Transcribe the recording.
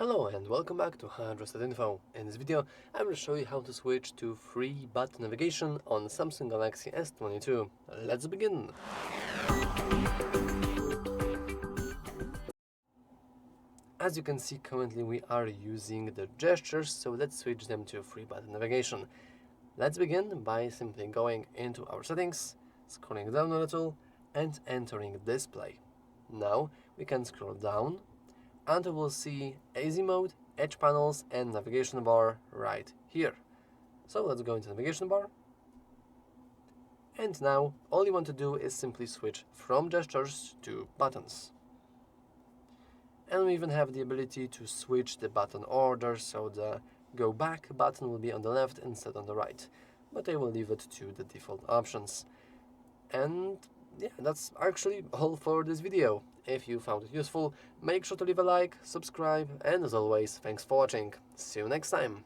Hello and welcome back to HardReset.Info. In this video, I will show you how to switch to free button navigation on Samsung Galaxy S22. Let's begin! As you can see, currently we are using the gestures, so let's switch them to free button navigation. Let's begin by simply going into our settings, scrolling down a little, and entering display. Now we can scroll down and we will see AZ mode, edge panels, and navigation bar right here. So let's go into navigation bar. And now all you want to do is simply switch from gestures to buttons. And we even have the ability to switch the button order, so the go back button will be on the left instead on the right. But I will leave it to the default options. And yeah, that's actually all for this video. If you found it useful, make sure to leave a like, subscribe, and as always, thanks for watching. See you next time.